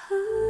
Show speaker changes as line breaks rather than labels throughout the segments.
You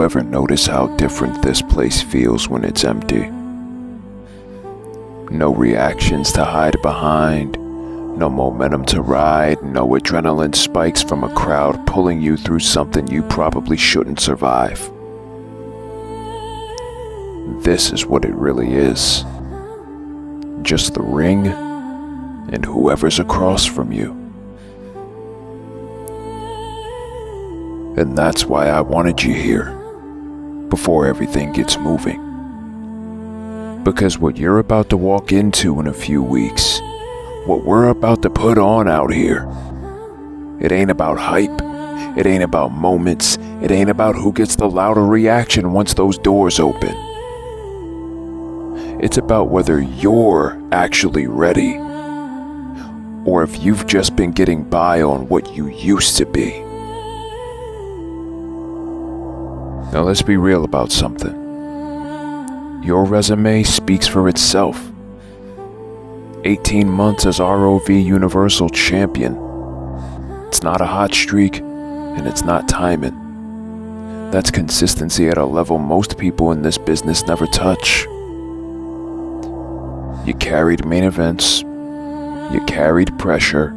ever notice how different this place feels when it's empty? No reactions to hide behind, no momentum to ride, no adrenaline spikes from a crowd pulling you through something you probably shouldn't survive. This is what it really is. Just the ring and whoever's across from you. And that's why I wanted you here, before everything gets moving. Because what you're about to walk into in a few weeks, what we're about to put on out here, it ain't about hype, it ain't about moments, it ain't about who gets the louder reaction once those doors open. It's about whether you're actually ready, or if you've just been getting by on what you used to be. Now let's be real about something. Your resume speaks for itself. 18 months as ROV Universal Champion. It's not a hot streak, and it's not timing. That's consistency at a level most people in this business never touch. You carried main events, you carried pressure,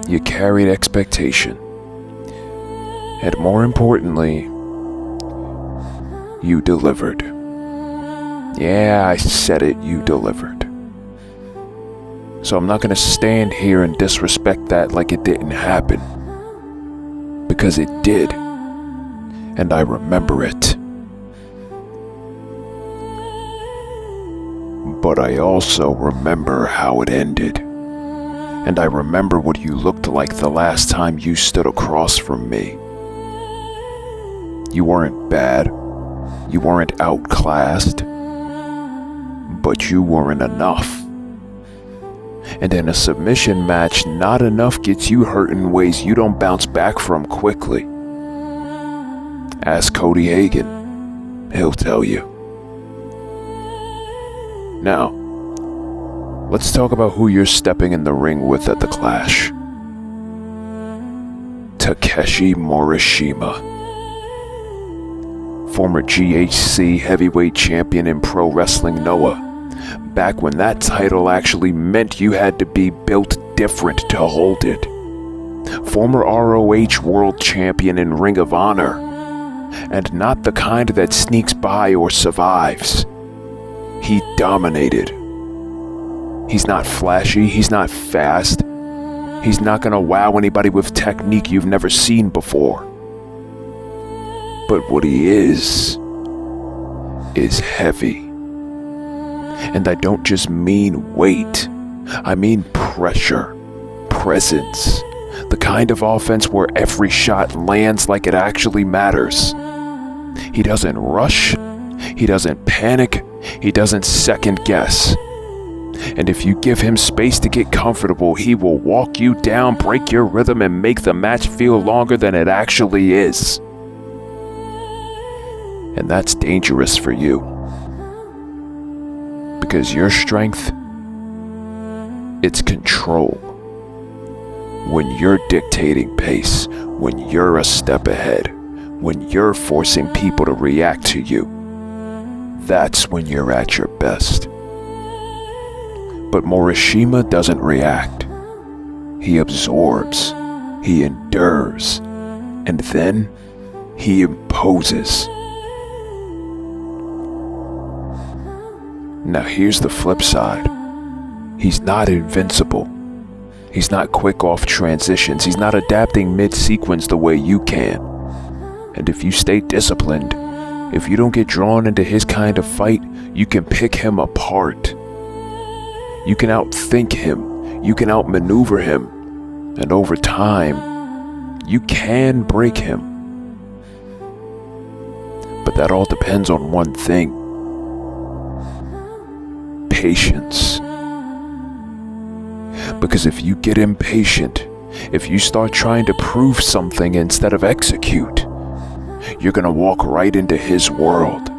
you carried expectation, and more importantly, you delivered. Yeah, I said it, you delivered. So I'm not gonna stand here and disrespect that like it didn't happen. Because it did. And I remember it. But I also remember how it ended. And I remember what you looked like the last time you stood across from me. You weren't bad. You weren't outclassed, but you weren't enough. And in a submission match, not enough gets you hurt in ways you don't bounce back from quickly. Ask Cody Hagan, he'll tell you. Now, let's talk about who you're stepping in the ring with at the Clash. Takeshi Morishima. Former GHC heavyweight champion in pro wrestling Noah, back when that title actually meant you had to be built different to hold it. Former ROH world champion in Ring of Honor, and not the kind that sneaks by or survives. He dominated. He's not flashy, he's not fast, he's not gonna wow anybody with technique you've never seen before. But what he is heavy. And I don't just mean weight. I mean pressure, presence, the kind of offense where every shot lands like it actually matters. He doesn't rush, he doesn't panic, he doesn't second guess. And if you give him space to get comfortable, he will walk you down, break your rhythm, and make the match feel longer than it actually is. And that's dangerous for you. Because your strength, it's control. When you're dictating pace, when you're a step ahead, when you're forcing people to react to you, that's when you're at your best. But Morishima doesn't react. He absorbs, he endures, and then he imposes. Now here's the flip side. He's not invincible. He's not quick off transitions. He's not adapting mid-sequence the way you can. And if you stay disciplined, if you don't get drawn into his kind of fight, you can pick him apart. You can outthink him. You can outmaneuver him. And over time, you can break him. But that all depends on one thing. Patience. Because if you get impatient, if you start trying to prove something instead of execute, you're gonna walk right into his world.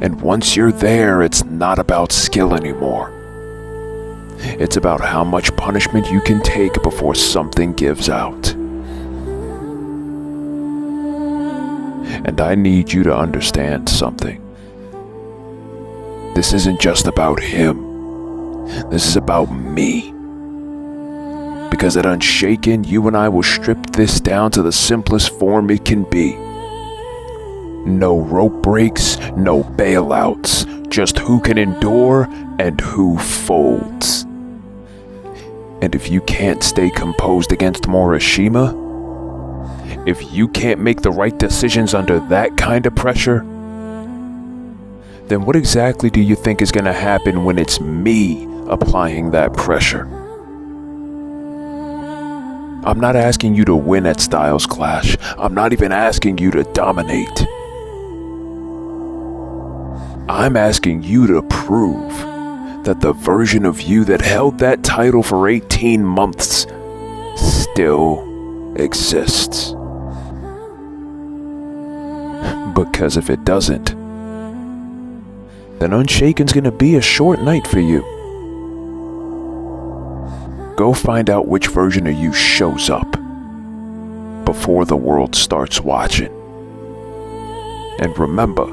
And once you're there, it's not about skill anymore. It's about how much punishment you can take before something gives out. And I need you to understand something. This isn't just about him. This is about me. Because at Unshaken, you and I will strip this down to the simplest form it can be. No rope breaks, no bailouts, just who can endure and who folds. And if you can't stay composed against Morishima, if you can't make the right decisions under that kind of pressure, then what exactly do you think is going to happen when it's me applying that pressure? I'm not asking you to win at Styles Clash. I'm not even asking you to dominate. I'm asking you to prove that the version of you that held that title for 18 months still exists. Because if it doesn't, then Unshaken's gonna be a short night for you. Go find out which version of you shows up before the world starts watching. And remember,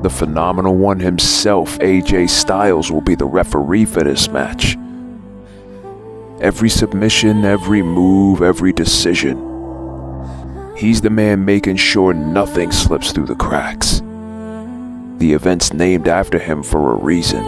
the phenomenal one himself, AJ Styles, will be the referee for this match. Every submission, every move, every decision. He's the man making sure nothing slips through the cracks. The event's named after him for a reason.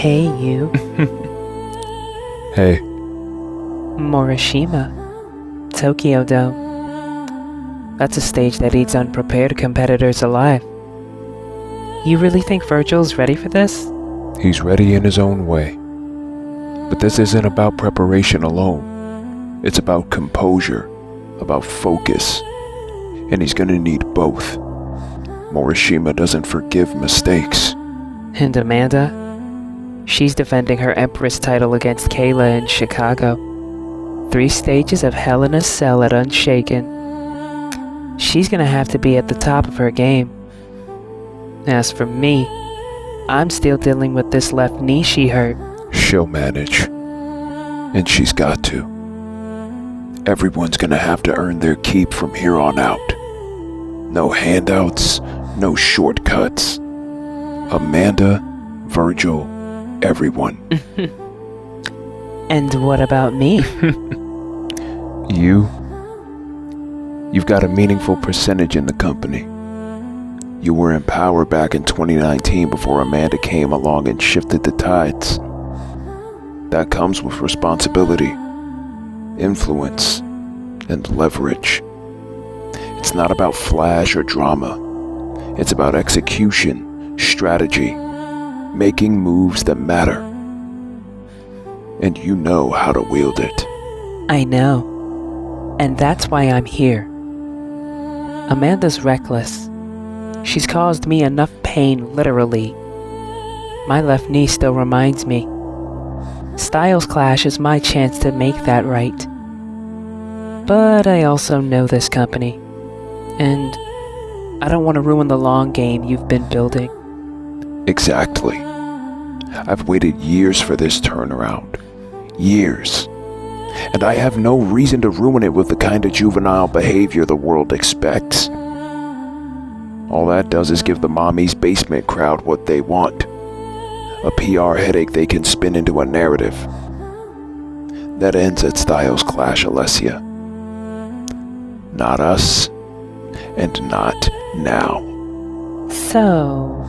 Hey, you.
Hey.
Morishima. Tokyo Dome. That's a stage that eats unprepared competitors alive. You really think Virgil's ready for this?
He's ready in his own way. But this isn't about preparation alone. It's about composure, about focus. And he's gonna need both. Morishima doesn't forgive mistakes.
And Amanda? She's defending her Empress title against Kayla in Chicago. 3 stages of Hell in a Cell at Unshaken. She's gonna have to be at the top of her game. As for me, I'm still dealing with this left knee she hurt.
She'll manage. And she's got to. Everyone's gonna have to earn their keep from here on out. No handouts, no shortcuts. Amanda, Virgil, everyone.
And what about me?
You've got a meaningful percentage in the company. You were in power back in 2019 before Amanda came along and shifted the tides. That comes with responsibility, influence, and leverage. It's not about flash or drama. It's about execution, strategy, making moves that matter. And you know how to wield it.
I know. And that's why I'm here. Amanda's reckless. She's caused me enough pain, literally. My left knee still reminds me. Styles clash is my chance to make that right. But I also know this company. And I don't want to ruin the long game you've been building.
Exactly. I've waited years for this turnaround. Years. And I have no reason to ruin it with the kind of juvenile behavior the world expects. All that does is give the mommy's basement crowd what they want. A PR headache they can spin into a narrative. That ends at Styles Clash, Alessia. Not us, and not now.
So,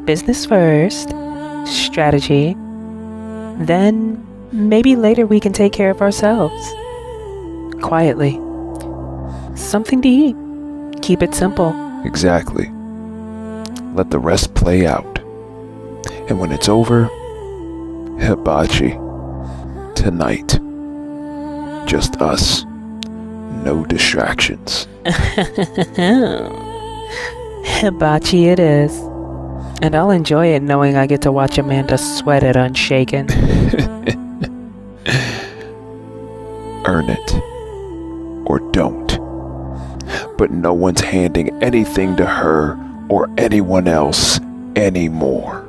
business first, strategy, then maybe later we can take care of ourselves. Quietly. Something to eat. Keep it simple.
Exactly. Let the rest play out. And when it's over, hibachi. Tonight. Just us. No distractions.
Hibachi it is. And I'll enjoy it knowing I get to watch Amanda sweat it unshaken.
Earn it. Or don't. But no one's handing anything to her or anyone else anymore.